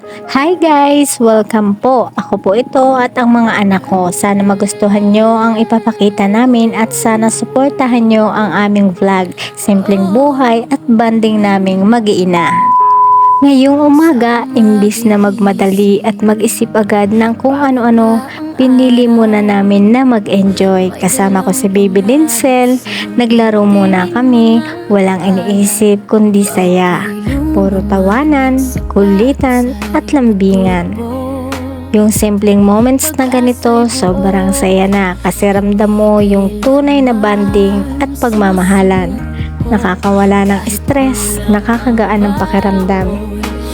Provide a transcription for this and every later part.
Hi guys! Welcome po. Ako po ito at ang mga anak ko. Sana magustuhan nyo ang ipapakita namin at sana suportahan nyo ang aming vlog. Simpleng buhay at banding naming mag-iina. Ngayong umaga, imbis na magmadali at mag-isip agad ng kung ano-ano, pinili muna namin na mag-enjoy. Kasama ko si Baby Linsel, naglaro muna kami, walang iniisip kundi saya. Puro tawanan, kulitan at lambingan. Yung simpleng moments na ganito, sobrang saya na kasi ramdam mo yung tunay na banding at pagmamahalan. Nakakawala ng stress, nakakagaan ng pakiramdam.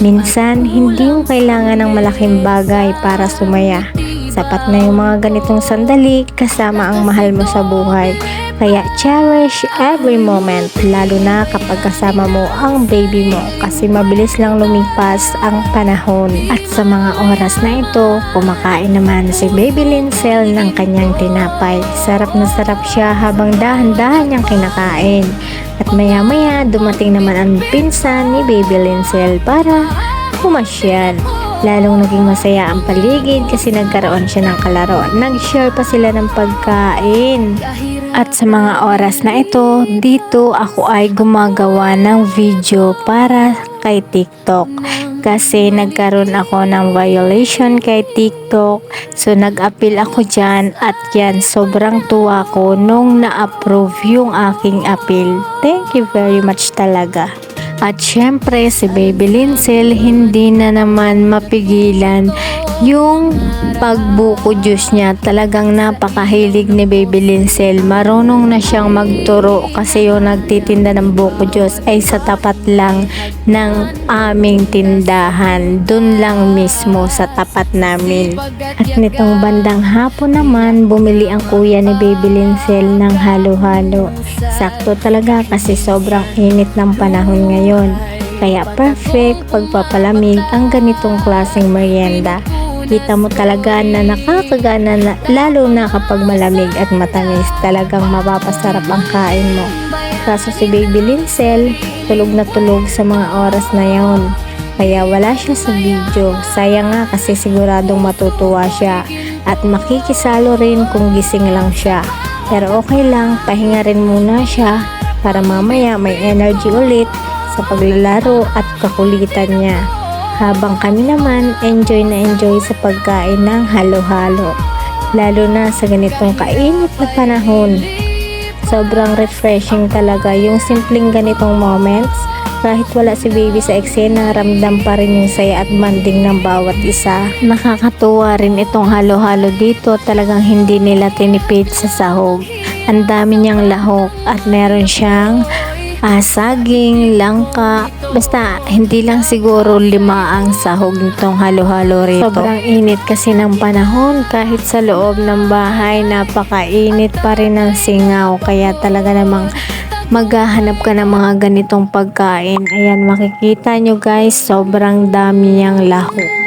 Minsan, hindi mo kailangan ng malaking bagay para sumaya. Sapat na yung mga ganitong sandali kasama ang mahal mo sa buhay. Kaya cherish every moment, lalo na kapag kasama mo ang baby mo kasi mabilis lang lumipas ang panahon. At sa mga oras na ito, kumakain naman si Baby Linsel ng kanyang tinapay. Sarap na sarap siya habang dahan-dahan niyang kinakain. At maya-maya dumating naman ang pinsan ni Baby Linsel para pumasyal. Lalong naging masaya ang paligid kasi nagkaroon siya ng kalaro. Nag-share pa sila ng pagkain. At sa mga oras na ito, dito ako ay gumagawa ng video para kay TikTok. Kasi nagkaroon ako ng violation kay TikTok. So nag-appeal ako dyan at yan, sobrang tuwa ko nung na-approve yung aking appeal. Thank you very much talaga. At syempre si Baby Linsel hindi na naman mapigilan yung pagbuko juice niya. Talagang napakahilig ni Baby Linsel. Marunong na siyang magturo kasi yung nagtitinda ng buko juice ay sa tapat lang ng aming tindahan. Dun lang mismo sa tapat namin. At nitong bandang hapon naman, bumili ang kuya ni Baby Linsel ng halo-halo. Sakto talaga kasi sobrang init ng panahon ngayon. Kaya perfect pagpapalamig ang ganitong klaseng merienda. Kita mo talaga na nakakagana na, lalo na kapag malamig at matamis, talagang mapapasarap ang kain mo. Kaso si Baby Linsel, tulog na tulog sa mga oras na yon. Kaya wala siya sa video. Sayang nga kasi siguradong matutuwa siya at makikisalo rin kung gising lang siya. Pero okay lang, pahinga rin muna siya para mamaya may energy ulit sa paglalaro at kakulitan niya. Habang kami naman, enjoy na enjoy sa pagkain ng halo-halo. Lalo na sa ganitong kainit na panahon. Sobrang refreshing talaga yung simpleng ganitong moments. Kahit wala si baby sa eksena, ramdam pa rin yung saya at banding ng bawat isa. Nakakatuwa rin itong halo-halo dito. Talagang hindi nila tinipid sa sahog. Ang dami niyang lahok at meron siyang saging, langka, basta hindi lang siguro 5 ang sahog nitong halo-halo rito. Sobrang init kasi ng panahon, kahit sa loob ng bahay napakainit pa rin ng singaw, kaya talaga namang maghahanap ka ng mga ganitong pagkain. Ayan, makikita nyo guys, sobrang dami niyang lahok.